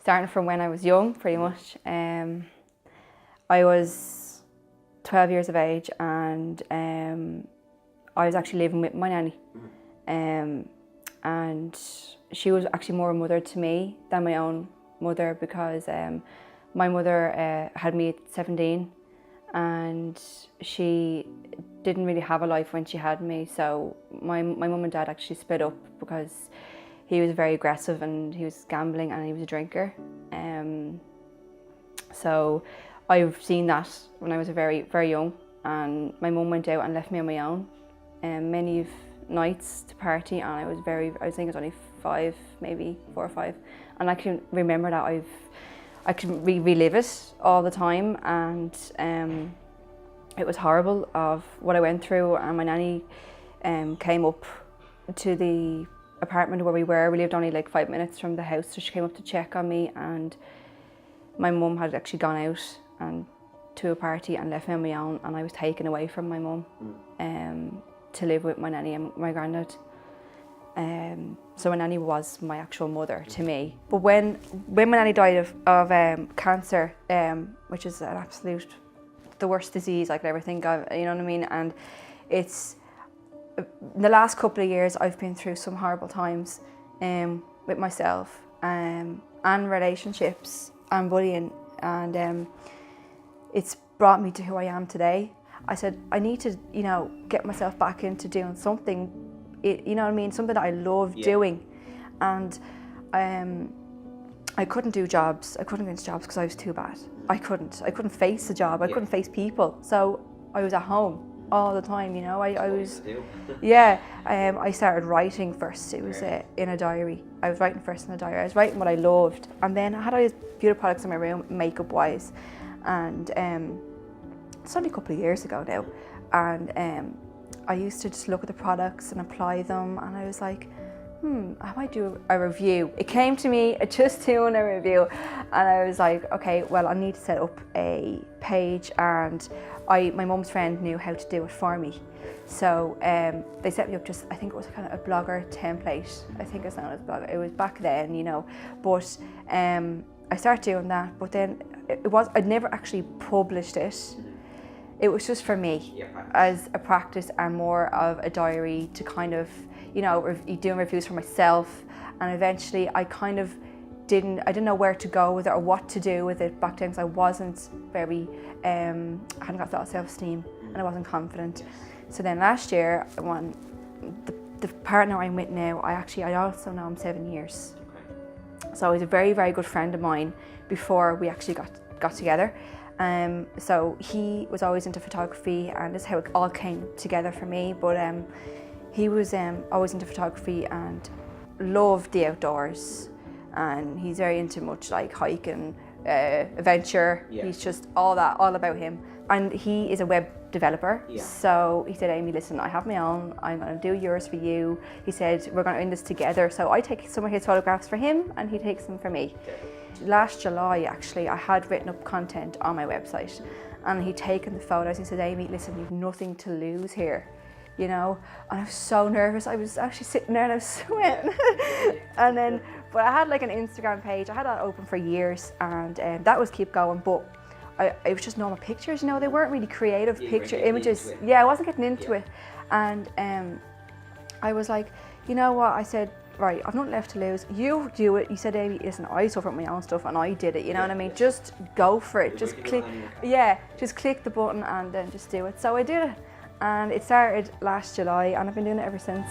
starting from when I was young, pretty much. I was 12 years of age, and I was actually living with my nanny. And she was actually more a mother to me than my own mother, because my mother had me at 17, and she didn't really have a life when she had me. So my mum and dad actually split up because he was very aggressive and he was gambling and he was a drinker. So I've seen that when I was very, very young, and my mum went out and left me on my own many nights to party, and I think I was only 5, maybe 4 or 5, and I can remember that I can relive it all the time, and it was horrible of what I went through. And my nanny came up to the apartment where we were. We lived only like 5 minutes from the house, so she came up to check on me, and my mum had actually gone out and to a party and left me on my own, and I was taken away from my mum to live with my nanny and my granddad. So my nanny was my actual mother to me. But when my nanny died of cancer, which is an absolute, the worst disease I could ever think of, you know what I mean? And it's, the last couple of years I've been through some horrible times with myself and relationships and bullying, and it's brought me to who I am today. I said, I need to, you know, get myself back into doing something, you know what I mean, something that I love doing. And I couldn't do jobs. I couldn't go into jobs because I was too bad. I couldn't face a job. I couldn't face people. So I was at home all the time, you know. I was, I started writing first. It was in a diary. I was writing first in a diary. I was writing what I loved, and then I had all these beautiful products in my room, makeup wise, and it's only a couple of years ago now, and I used to just look at the products and apply them, and I was like, I might do a review. It came to me just doing a review, and I was like, okay, well, I need to set up a page, and my mum's friend knew how to do it for me. So they set me up just, I think it was kind of a blogger template. I think it's known as blogger. It was back then, you know, but I started doing that, but then I'd never actually published it. It was just for me as a practice and more of a diary to kind of, you know, doing reviews for myself. And eventually I kind of I didn't know where to go with it or what to do with it back then, because I wasn't very, I hadn't got a lot of self-esteem and I wasn't confident. So then last year, when the partner I'm with now, I also know him 7 years. So he's a very, very good friend of mine before we actually got together. So he was always into photography, and this is how it all came together for me. But he was always into photography and loved the outdoors, and he's very into much like hiking, adventure. He's just all about him. And he is a web developer. So he said, Amy, listen, I have my own, I'm going to do yours for you. He said, we're going to do this together. So I take some of his photographs for him and he takes them for me. Last July, actually, I had written up content on my website, and he'd taken the photos. He said, Amy, listen, you've nothing to lose here, you know? And I was so nervous. I was actually sitting there and I was sweating. And then, but I had like an Instagram page. I had that open for years, and that was keep going. But it was just normal pictures, you know? They weren't really creative images. Yeah, I wasn't getting into it. And I was like, you know what? I said, right, I've nothing left to lose. You do it. You said, Amy, listen, I suffered my own stuff and I did it, you know what I mean? Just go for it. Just click, just click the button and then just do it. So I did it. And it started last July, and I've been doing it ever since.